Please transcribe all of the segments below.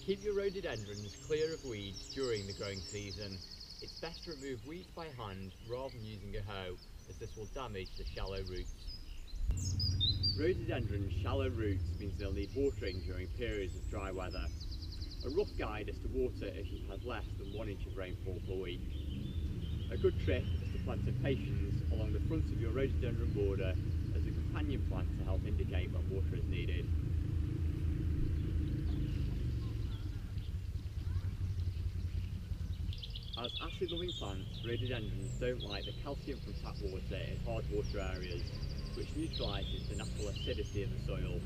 keep your rhododendrons clear of weeds during the growing season. It's best to remove weeds by hand rather than using a hoe, as this will damage the shallow roots. Rhododendrons' shallow roots means they'll need watering during periods of dry weather. A rough guide is to water if you've had less than 1 inch of rainfall per week. A good trick is to plant impatiens along the front of your rhododendron border as a companion plant to help indicate when water is needed. As acid-loving plants, rhododendrons don't like the calcium from tap water in hard water areas, which neutralises the natural acidity of the soil.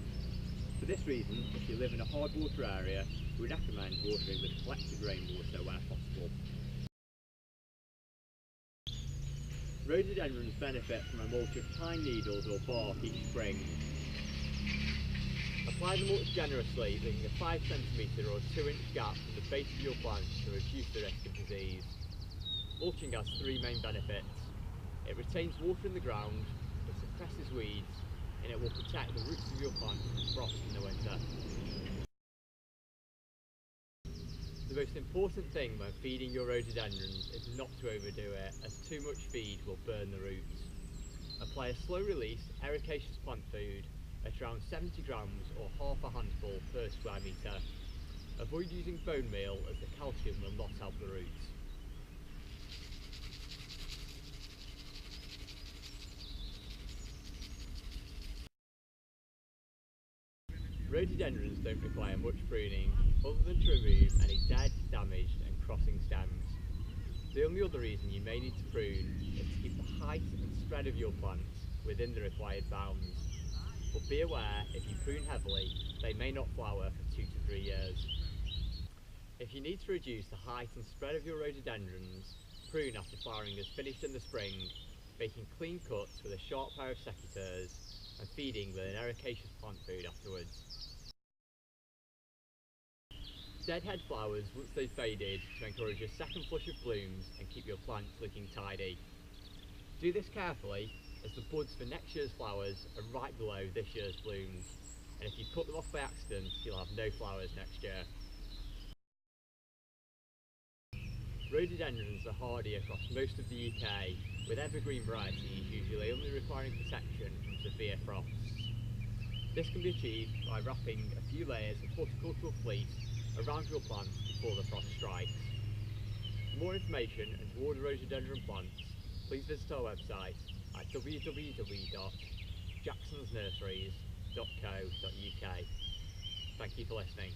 For this reason, if you live in a hard water area, we recommend watering with collected rainwater where possible. Rhododendrons benefit from a mulch of pine needles or bark each spring. Apply the mulch generously, leaving a 5 cm or 2 inch gap from the base of your plants to reduce the risk of disease. Mulching has 3 main benefits. It retains water in the ground, it suppresses weeds, and it will protect the roots of your plants from frost in the winter. The most important thing when feeding your rhododendrons is not to overdo it, as too much feed will burn the roots. Apply a slow release ericaceous plant food at around 70 grams or half a handful per square metre. Avoid using bone meal as the calcium will not help the roots. Rhododendrons don't require much pruning other than to remove any dead, damaged and crossing stems. The only other reason you may need to prune is to keep the height and spread of your plants within the required bounds. But be aware, if you prune heavily, they may not flower for 2 to 3 years. If you need to reduce the height and spread of your rhododendrons, prune after flowering is finished in the spring, making clean cuts with a sharp pair of secateurs and feeding with an ericaceous plant food afterwards. Deadhead flowers once they've faded to encourage a second flush of blooms and keep your plants looking tidy. Do this carefully, as the buds for next year's flowers are right below this year's blooms, and if you cut them off by accident, you'll have no flowers next year. Rhododendrons are hardy across most of the UK, with evergreen varieties usually only requiring protection from severe frosts. This can be achieved by wrapping a few layers of horticultural fleece around your plants before the frost strikes. For more information and to order rhododendron plants, please visit our website at www.jacksonsnurseries.co.uk. Thank you for listening.